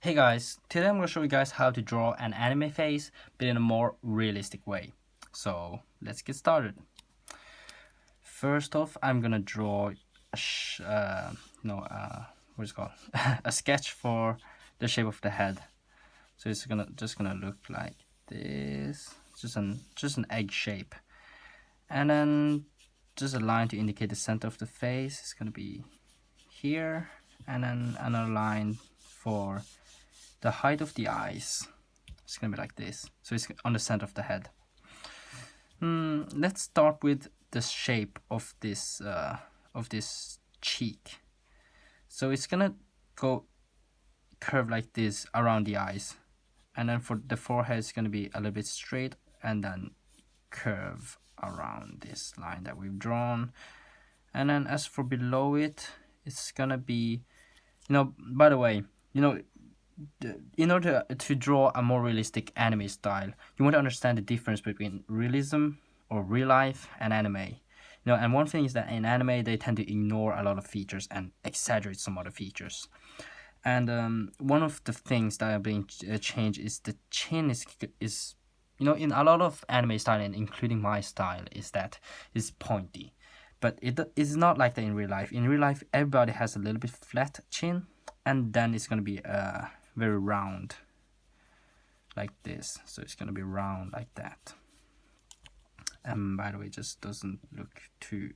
Hey guys, today I'm going to show you guys how to draw an anime face but in a more realistic way. So let's get started. First off, I'm gonna draw what's it called? A sketch for the shape of the head. So it's just gonna look like this, just an egg shape, and then just a line to indicate the center of the face. It's gonna be here, and then another line for the height of the eyes. It's gonna be like this, so it's on the center of the head. Let's start with the shape of this cheek. So it's gonna go curve like this around the eyes, and then for the forehead it's gonna be a little bit straight and then curve around this line that we've drawn. And then as for below it, it's gonna be, by the way, in order to draw a more realistic anime style, you want to understand the difference between realism or real life and anime. And one thing is that in anime they tend to ignore a lot of features and exaggerate some other features. And one of the things that are being changed is the chin is in a lot of anime style, and including my style, is that it's pointy. But it is not like that in real life. In real life, everybody has a little bit flat chin, and then it's gonna be very round like this. So it's gonna be round like that. And by the way, it just doesn't look too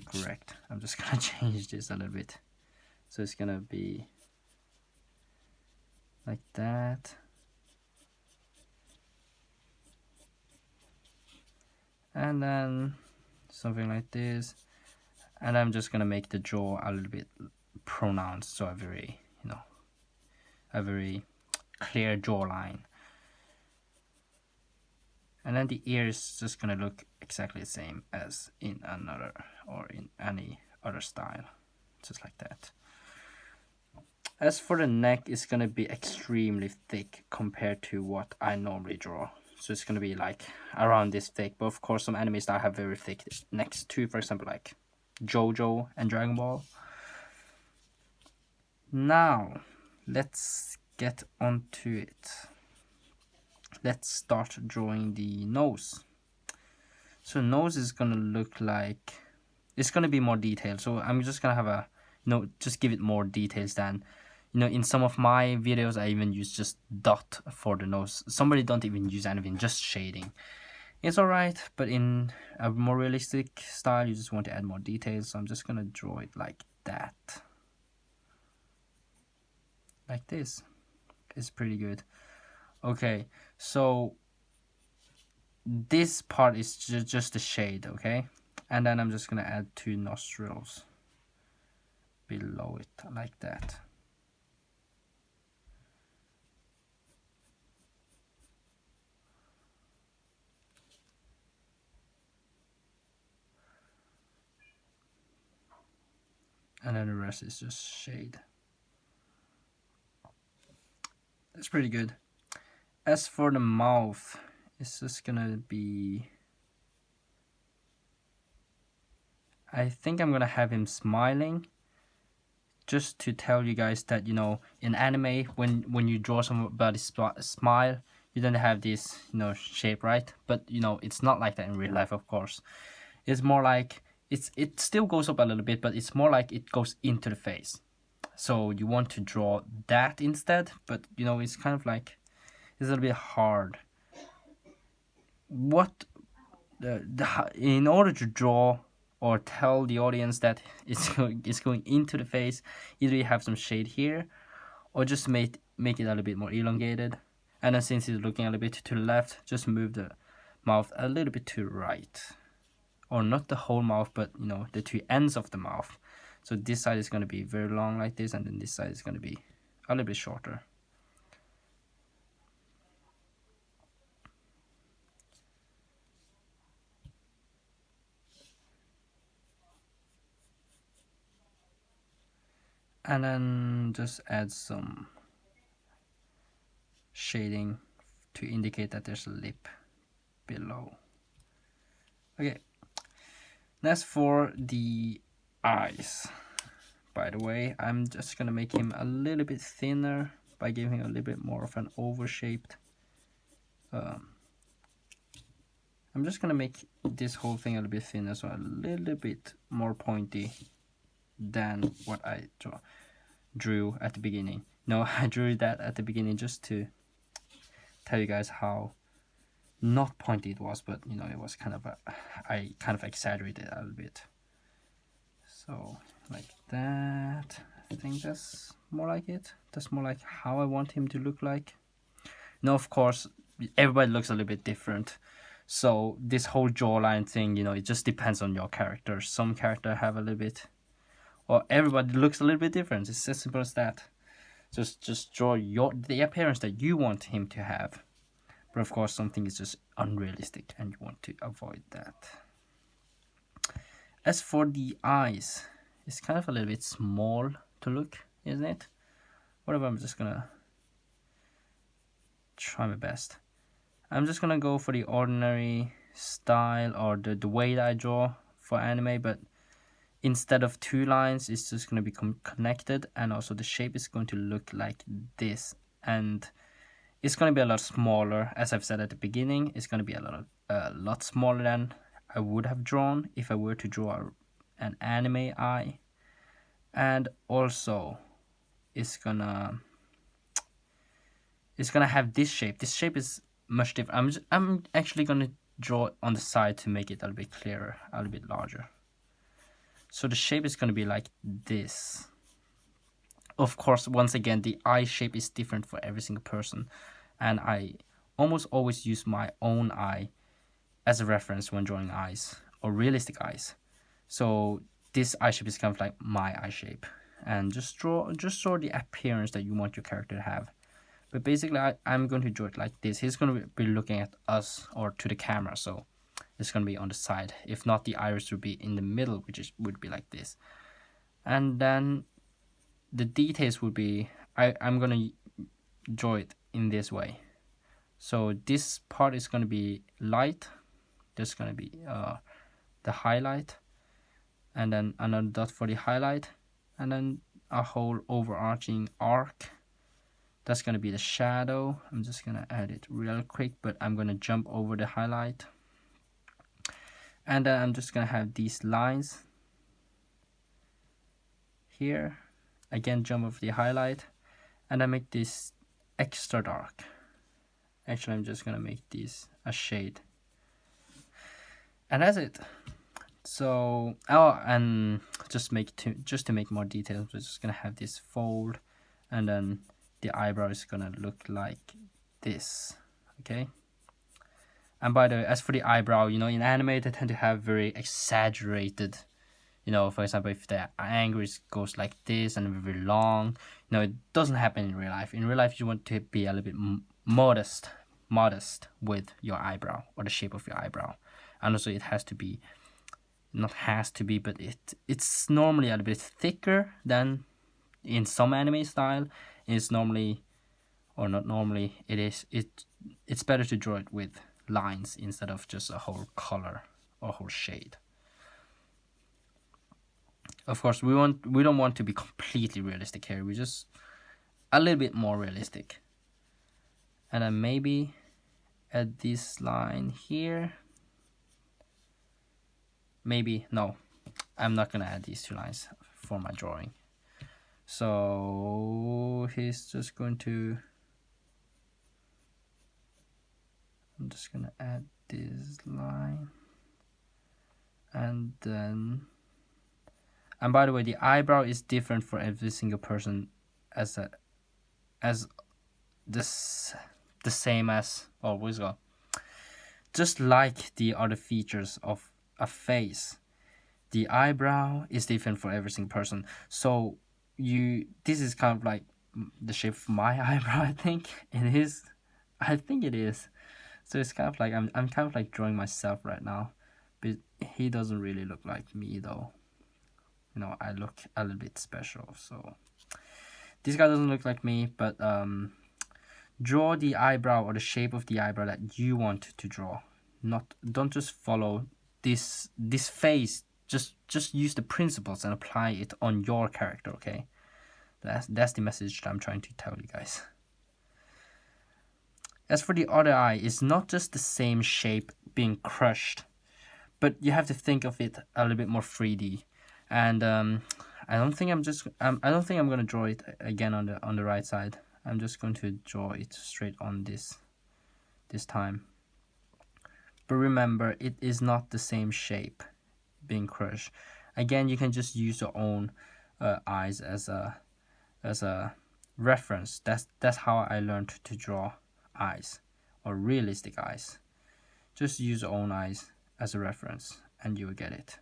correct. I'm just gonna change this a little bit. So it's gonna be like that. And then something like this. And I'm just gonna make the jaw a little bit pronounced, so a very clear jawline. And then the ear is just gonna look exactly the same as in another or in any other style, just like that. As for the neck, it's gonna be extremely thick compared to what I normally draw. So it's gonna be like around this thick, but of course some anime style have very thick necks too, for example like JoJo and Dragon Ball. Now let's get onto it. Let's start drawing the nose. So nose is gonna look like, it's gonna be more detailed. So I'm just gonna have just give it more details than, in some of my videos I even use just dot for the nose. Somebody don't even use anything, just shading. It's alright, but in a more realistic style you just want to add more details. So I'm just gonna draw it like that. Like this. It's pretty good. Okay, so this part is just a shade, okay? And then I'm just gonna add 2 nostrils below it, like that. And then the rest is just shade. That's pretty good. As for the mouth, it's just gonna be, I think I'm gonna have him smiling, just to tell you guys that, in anime, when you draw somebody's smile, you don't have this, shape, right? But, it's not like that in real life, of course. It's more like, it still goes up a little bit, but it's more like it goes into the face. So you want to draw that instead, but, it's kind of like, it's a little bit hard. In order to draw or tell the audience that it's going into the face, either you have some shade here or just make it a little bit more elongated. And then since it's looking a little bit to the left, just move the mouth a little bit to the right, or not the whole mouth, but the 2 ends of the mouth. So this side is going to be very long like this, and then this side is going to be a little bit shorter. And then just add some shading to indicate that there's a lip below. Okay, that's for the eyes. by the way. I'm just gonna make him a little bit thinner by giving him a little bit more of an oval-shaped. I'm just gonna make this whole thing a little bit thinner, so a little bit more pointy than what I drew at the beginning. No, I drew that at the beginning just to tell you guys how not pointy it was, but you know, it was kind of I kind of exaggerated a little bit. So like that. I think that's more like it. That's more like how I want him to look like. Now, of course, everybody looks a little bit different. So this whole jawline thing, you know, it just depends on your character. Some character have a little bit, or everybody looks a little bit different. It's as simple as that. Just draw the appearance that you want him to have. But of course, something is just unrealistic, and you want to avoid that. As for the eyes, it's kind of a little bit small to look, isn't it? Whatever, I'm just gonna try my best. I'm just gonna go for the ordinary style, or the way that I draw for anime, but instead of 2 lines, it's just gonna become connected, and also the shape is going to look like this, and it's gonna be a lot smaller. As I've said at the beginning, it's gonna be a lot smaller than I would have drawn if I were to draw an anime eye, and also it's gonna have this shape. This shape is much different. I'm actually gonna draw it on the side to make it a little bit clearer, a little bit larger. So the shape is gonna be like this. Of course, once again, the eye shape is different for every single person, and I almost always use my own eye as a reference when drawing eyes, or realistic eyes. So this eye shape is kind of like my eye shape, and just draw the appearance that you want your character to have. But basically, I'm going to draw it like this. He's going to be looking at us, or to the camera, so it's going to be on the side. If not, the iris would be in the middle, which would be like this. And then the details would be, I'm going to draw it in this way. So this part is going to be light. There's going to be the highlight, and then another dot for the highlight, and then a whole overarching arc. That's going to be the shadow. I'm just going to add it real quick, but I'm going to jump over the highlight. And then I'm just going to have these lines here. Again, jump over the highlight. And I make this extra dark. Actually, I'm just going to make these a shade. And that's it. So, and just to make more details, we're just going to have this fold, and then the eyebrow is gonna look like this, okay? And by the way, as for the eyebrow, you know, in anime they tend to have very exaggerated, you know, for example, if the angle goes like this and very long, you know, it doesn't happen in real life. In real life, you want to be a little bit modest with your eyebrow, or the shape of your eyebrow. And also it has to be, not has to be, but it's normally a little bit thicker than in some anime style. It's normally, or not normally, it's better to draw it with lines instead of just a whole color or a whole shade. Of course, we don't want to be completely realistic here. We just a little bit more realistic. And then maybe add this line here. Maybe, no, I'm not gonna add these 2 lines for my drawing. So he's just going to, I'm just gonna add this line, and then, and by the way, the eyebrow is different for every single person, as the same as, oh, what's it called? Just like the other features of a face, the eyebrow is different for every single person. So this is kind of like the shape of my eyebrow. I think it is. So it's kind of like I'm kind of like drawing myself right now, but he doesn't really look like me though. You know, I look a little bit special. So this guy doesn't look like me, but draw the eyebrow, or the shape of the eyebrow that you want to draw. Don't just follow this face just use the principles and apply it on your character, okay? That's the message that I'm trying to tell you guys. As for the other eye, it's not just the same shape being crushed, but you have to think of it a little bit more 3D. And I don't think I'm gonna draw it again on the right side. I'm just going to draw it straight on this time. But remember, it is not the same shape being crushed. Again, you can just use your own eyes as a reference. That's how I learned to draw eyes, or realistic eyes. Just use your own eyes as a reference and you will get it.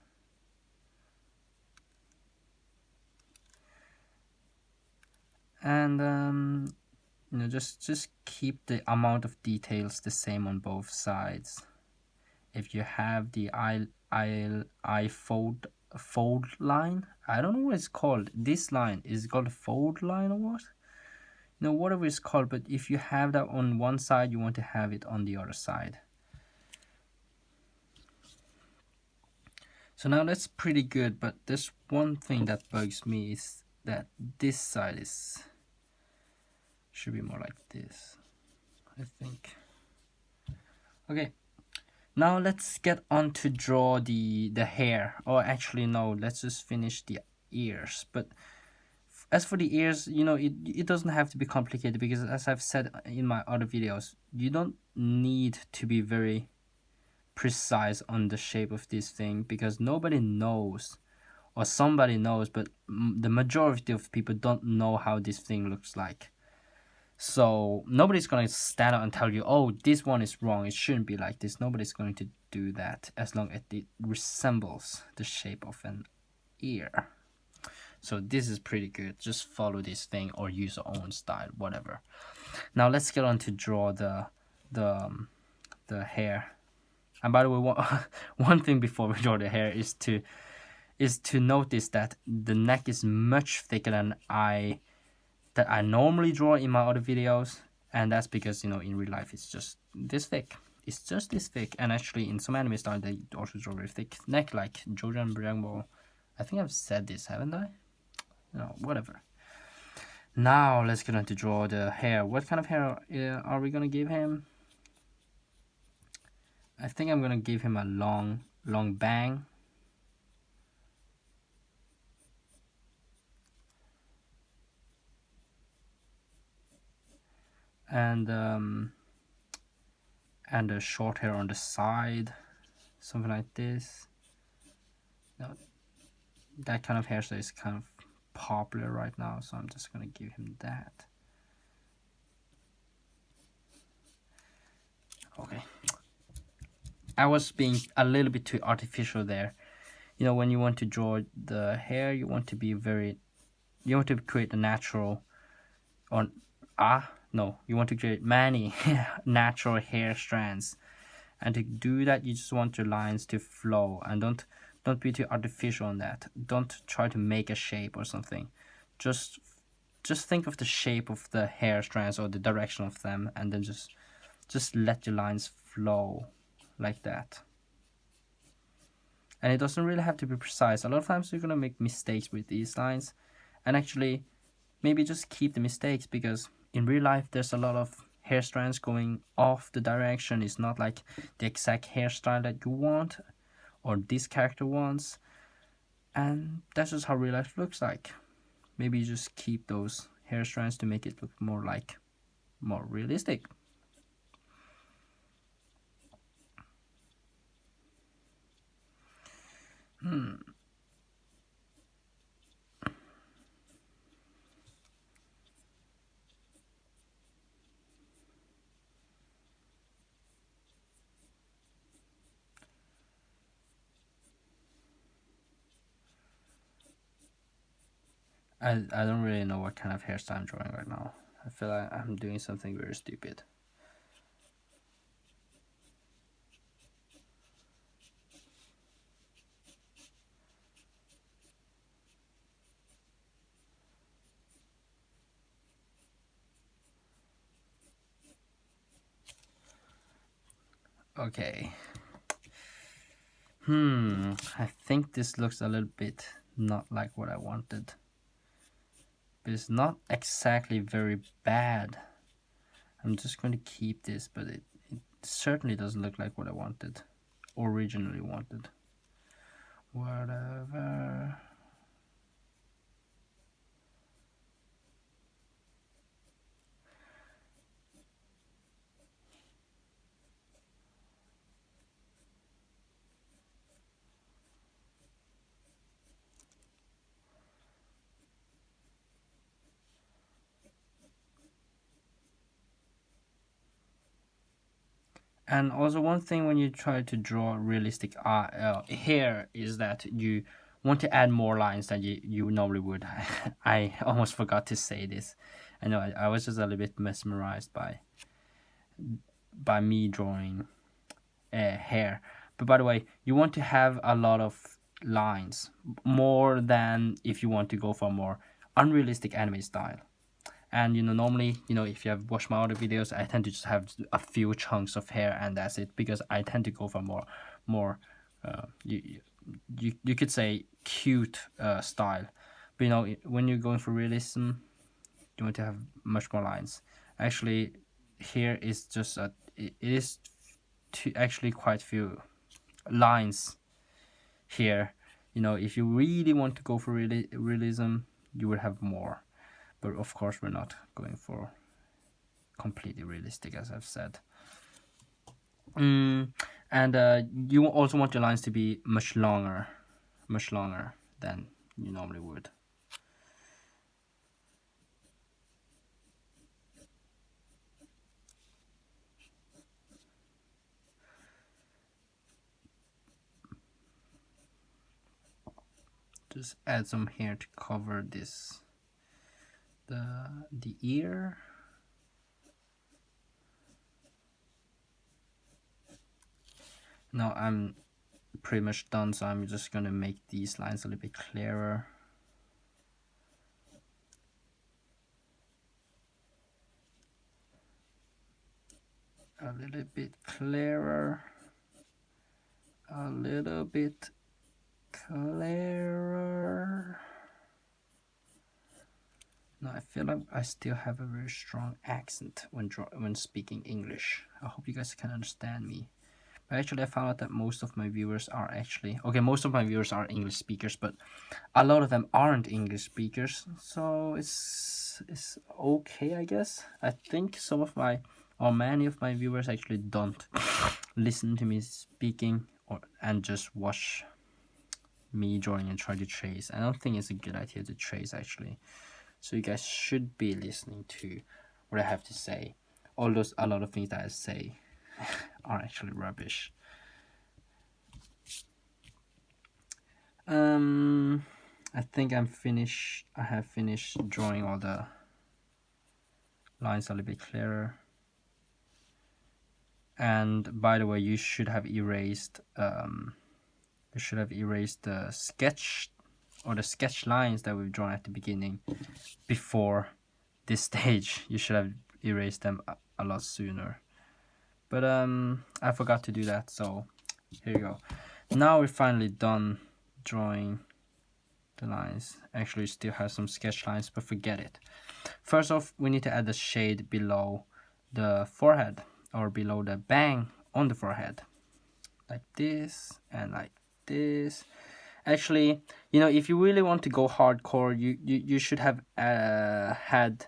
And just keep the amount of details the same on both sides. If you have the eye fold line, I don't know what it's called. This line is called a fold line or what? Whatever it's called, but if you have that on one side, you want to have it on the other side. So now that's pretty good, but there's one thing that bugs me, is that this side should be more like this, I think. Okay, now let's get on to draw the hair. Or actually no, let's just finish the ears. But as for the ears, it doesn't have to be complicated, because as I've said in my other videos, you don't need to be very precise on the shape of this thing, because nobody knows, or somebody knows, but the majority of people don't know how this thing looks like. So nobody's going to stand up and tell you, oh, this one is wrong, it shouldn't be like this. Nobody's going to do that, as long as it resembles the shape of an ear. So this is pretty good. Just follow this thing or use your own style, whatever. Now let's get on to draw the hair. And by the way, one thing before we draw the hair is to notice that the neck is much thicker than I normally draw in my other videos, and that's because in real life it's just this thick. It's just this thick, and actually in some anime style they also draw very thick neck, like Jojo and Dragon Ball. I think I've said this, haven't I? No, whatever. Now let's get on to draw the hair. What kind of hair are we gonna give him? I think I'm gonna give him a long bang. And the short hair on the side, something like this. Now, that kind of hairstyle is kind of popular right now, so I'm just gonna give him that. Okay, I was being a little bit too artificial there. When you want to draw the hair, you want to create a natural, you want to create many natural hair strands, and to do that you just want your lines to flow, and don't be too artificial on that. Don't try to make a shape or something. Just think of the shape of the hair strands or the direction of them, and then just let your lines flow like that. And it doesn't really have to be precise. A lot of times you're gonna make mistakes with these lines, and actually maybe just keep the mistakes, because in real life there's a lot of hair strands going off the direction. It's not like the exact hairstyle that you want or this character wants, and that's just how real life looks like. Maybe you just keep those hair strands to make it look more realistic. I don't really know what kind of hairstyle I'm drawing right now. I feel like I'm doing something very stupid. Okay. I think this looks a little bit not like what I wanted. But it's not exactly very bad. I'm just going to keep this, but it certainly doesn't look like what I wanted. Originally wanted. Whatever. And also one thing when you try to draw realistic hair is that you want to add more lines than you normally would. I almost forgot to say this. I know I was just a little bit mesmerized by me drawing hair. But by the way, you want to have a lot of lines, more than if you want to go for a more unrealistic anime style. And normally, if you have watched my other videos, I tend to just have a few chunks of hair and that's it, because I tend to go for more you could say cute style. But when you're going for realism, you want to have much more lines. Actually, here is just it is actually quite few lines here. If you really want to go for realism, you would have more. But of course, we're not going for completely realistic, as I've said. And you also want your lines to be much longer than you normally would. Just add some hair to cover this, the ear. Now I'm pretty much done, so I'm just gonna make these lines a little bit clearer. A little bit clearer. A little bit clearer. Now I feel like I still have a very strong accent when speaking English. I hope you guys can understand me. But actually, I found out that most of my viewers are most of my viewers are English speakers, but a lot of them aren't English speakers, so it's okay, I guess. I think many of my viewers actually don't listen to me speaking and just watch me drawing and try to trace. I don't think it's a good idea to trace, actually. So you guys should be listening to what I have to say. A lot of things that I say are actually rubbish. I think I'm finished. I have finished drawing all the lines a little bit clearer. And by the way, you should have erased the sketch or the sketch lines that we've drawn at the beginning before this stage. You should have erased them a lot sooner. But I forgot to do that, so here you go. Now we're finally done drawing the lines. Actually, still have some sketch lines, but forget it. First off, we need to add a shade below the forehead, or below the bang on the forehead, like this and like this. Actually, if you really want to go hardcore, you should have had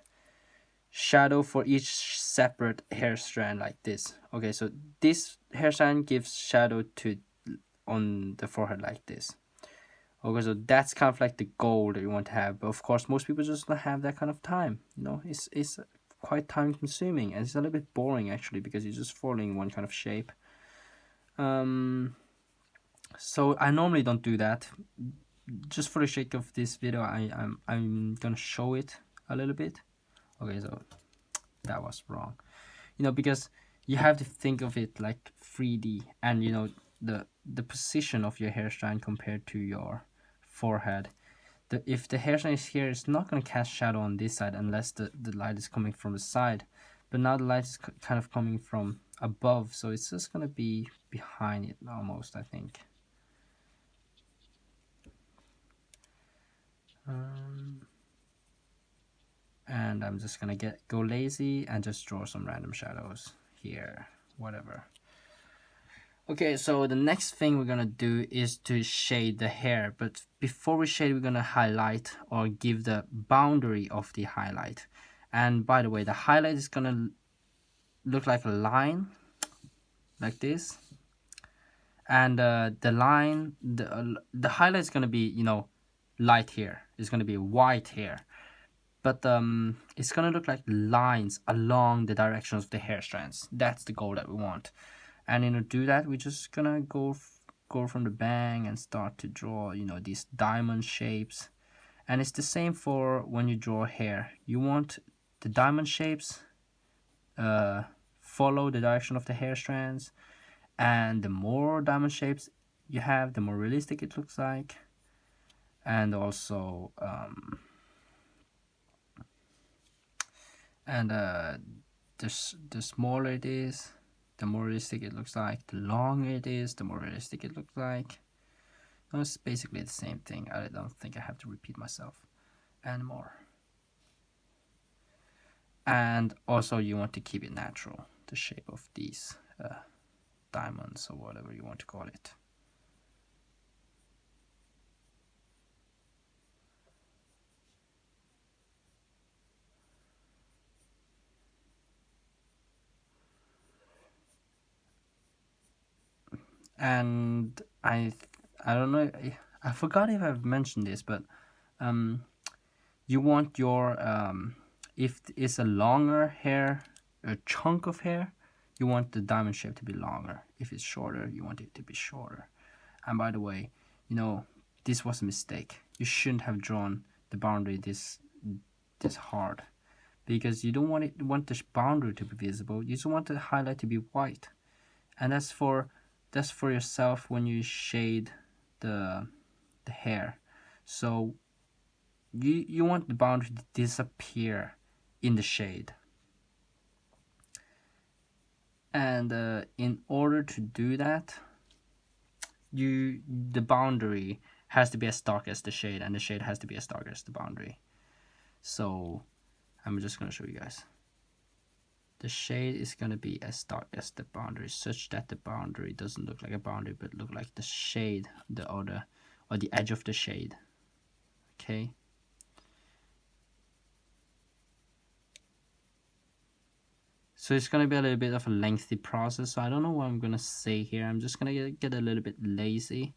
shadow for each separate hair strand, like this. Okay, so this hair strand gives shadow on the forehead, like this. Okay, so that's kind of like the goal that you want to have. But of course, most people just don't have that kind of time. It's quite time consuming, and it's a little bit boring, actually, because you're just following one kind of shape. So I normally don't do that. Just for the sake of this video, I'm gonna show it a little bit. Okay, so that was wrong. Because you have to think of it like 3D, and the position of your hair strand compared to your forehead. If the hair strand is here, it's not going to cast shadow on this side unless the light is coming from the side. But now the light is kind of coming from above, so it's just going to be behind it almost, I think. And I'm just gonna go lazy and just draw some random shadows here, whatever. Okay, so the next thing we're gonna do is to shade the hair, but before we shade, we're gonna highlight or give the boundary of the highlight. And by the way, the highlight is gonna look like a line, like this. And the line, the highlight is gonna be, you know, light here. It's gonna be white here, but it's gonna look like lines along the directions of the hair strands. That's the goal that we want. And to do that, we're just gonna go from the bang and start to draw, you know, these diamond shapes. And it's the same for when you draw hair. You want the diamond shapes follow the direction of the hair strands, and the more diamond shapes you have, the more realistic it looks like. And also the smaller it is, the more realistic it looks like. The longer it is, the more realistic it looks like. It's basically the same thing. I don't think I have to repeat myself anymore. And also you want to keep it natural, the shape of these diamonds or whatever you want to call it. And I don't know, I forgot if I've mentioned this, but you want your if it's a longer hair, a chunk of hair, you want the diamond shape to be longer. If it's shorter, you want it to be shorter. And by the way, you know, this was a mistake. You shouldn't have drawn the boundary this hard, because you don't want the boundary to be visible. You just want the highlight to be white. And that's for yourself when you shade the hair. So you want the boundary to disappear in the shade. And in order to do that, the boundary has to be as dark as the shade, and the shade has to be as dark as the boundary. So I'm just going to show you guys. The shade is going to be as dark as the boundary, such that the boundary doesn't look like a boundary, but look like the shade, or the edge of the shade. Okay. So it's going to be a little bit of a lengthy process. So I don't know what I'm going to say here. I'm just going to get a little bit lazy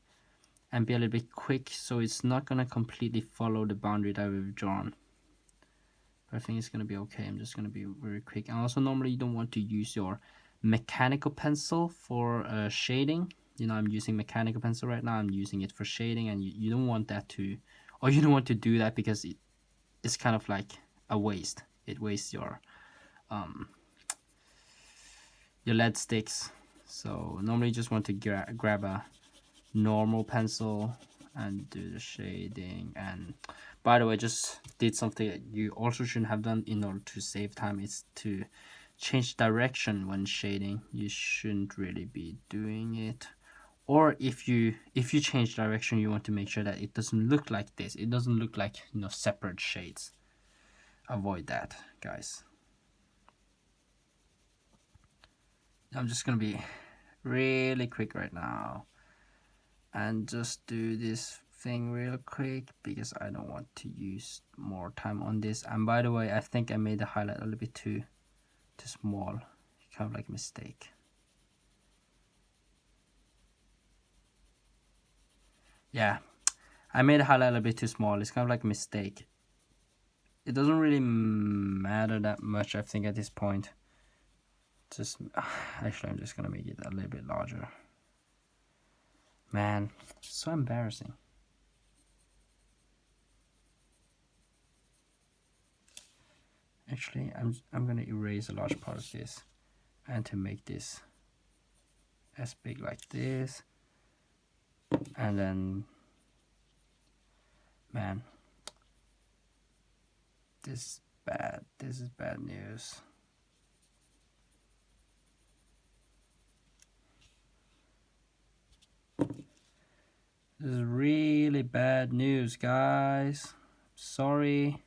and be a little bit quick. So it's not going to completely follow the boundary that we've drawn. But I think it's going to be okay. I'm just going to be very quick. And also, normally you don't want to use your mechanical pencil for shading. You know, I'm using mechanical pencil right now. I'm using it for shading, and you don't want that to, or you don't want to do that, because it's kind of like a waste. It wastes your lead sticks. So normally you just want to grab a normal pencil and do the shading. And by the way, just did something that you also shouldn't have done in order to save time. It's to change direction when shading. You shouldn't really be doing it. Or if you change direction, you want to make sure that it doesn't look like this. It doesn't look like, you know, separate shades. Avoid that, guys. I'm just gonna be really quick right now and just do this thing real quick, because I don't want to use more time on this. And by the way, I think I made the highlight a little bit too small. Kind of like a mistake. Yeah, I made the highlight a little bit too small. It's kind of like a mistake. It doesn't really matter that much, I think, at this point. Just actually, I'm just gonna make it a little bit larger. Man, so embarrassing. Actually, I'm gonna erase a large part of this, and to make this as big like this. And then, man, this is bad. This is bad news. This is really bad news, guys. sorry.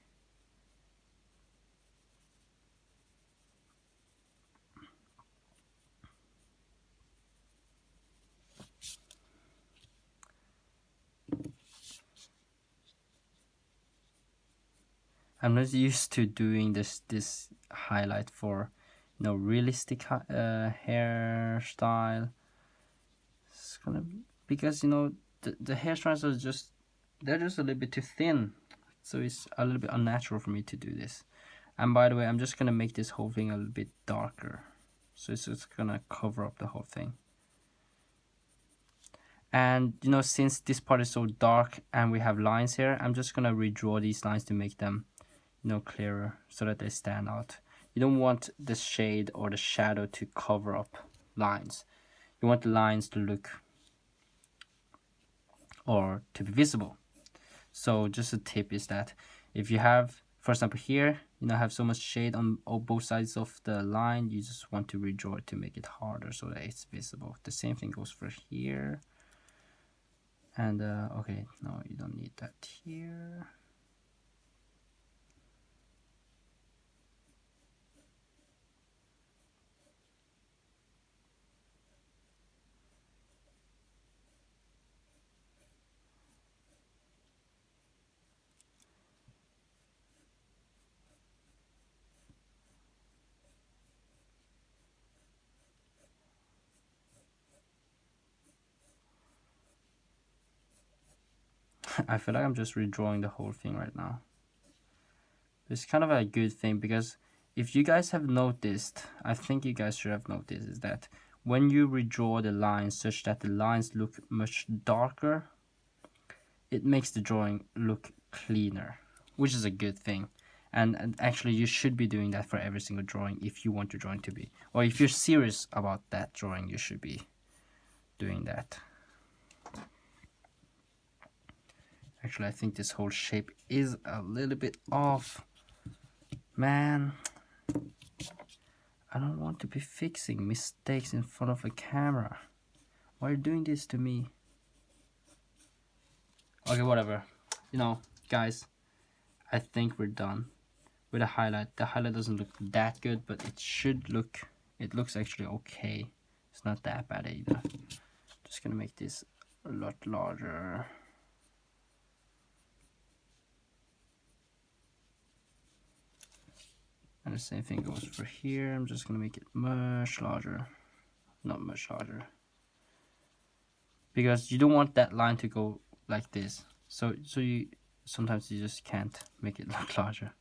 I'm not used to doing this highlight for, you know, realistic hairstyle. It's gonna, because you know the hairstyles are just, they're just a little bit too thin, so it's a little bit unnatural for me to do this. And by the way, I'm just gonna make this whole thing a little bit darker, so it's just gonna cover up the whole thing. And you know, since this part is so dark and we have lines here, I'm just gonna redraw these lines to make them, you know, clearer so that they stand out. You don't want the shade or the shadow to cover up lines. You want the lines to look, or to be visible. So just a tip is that if you have, for example here, you know, have so much shade on both sides of the line, you just want to redraw it to make it harder so that it's visible. The same thing goes for here. And okay, no, you don't need that here. I feel like I'm just redrawing the whole thing right now. It's kind of a good thing, because if you guys have noticed, I think you guys should have noticed, is that when you redraw the lines such that the lines look much darker, it makes the drawing look cleaner, which is a good thing. And actually you should be doing that for every single drawing if you want your drawing to be, or if you're serious about that drawing, you should be doing that. Actually, I think this whole shape is a little bit off. Man, I don't want to be fixing mistakes in front of a camera. Why are you doing this to me? Okay, whatever. You know, guys, I think we're done with the highlight. The highlight doesn't look that good, but it should look, it looks actually okay. It's not that bad either. Just gonna make this a lot larger. And the same thing goes for here. I'm just gonna make it much larger. Not much larger. Because you don't want that line to go like this. So you sometimes you just can't make it look larger.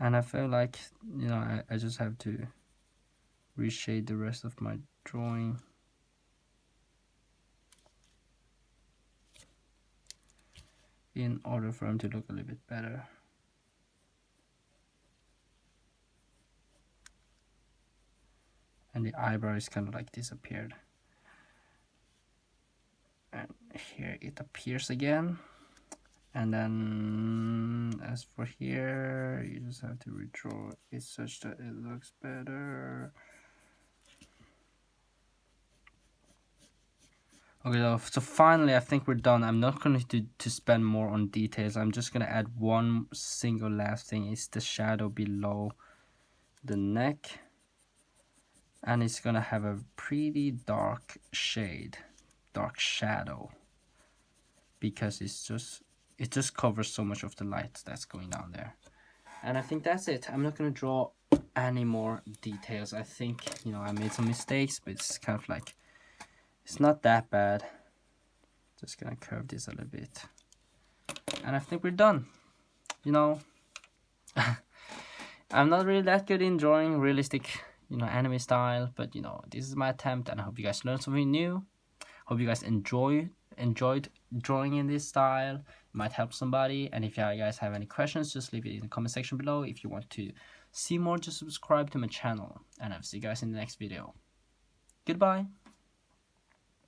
And I feel like, you know, I just have to reshade the rest of my drawing. In order for them to look a little bit better. And the eyebrow is kind of like disappeared. And here it appears again. And then as for here, you just have to redraw it such that it looks better. Okay, so finally I think we're done. I'm not going to spend more on details. I'm just going to add one single last thing. It's the shadow below the neck. And it's going to have a pretty dark shade, dark shadow. Because it just covers so much of the light that's going down there. And I think that's it. I'm not going to draw any more details. I think, you know, I made some mistakes, but it's kind of like, it's not that bad. Just gonna curve this a little bit. And I think we're done. You know, I'm not really that good in drawing realistic, you know, anime style, but you know, this is my attempt, and I hope you guys learned something new. Hope you guys enjoyed drawing in this style. It might help somebody. And if you guys have any questions, just leave it in the comment section below. If you want to see more, just subscribe to my channel. And I'll see you guys in the next video. Goodbye.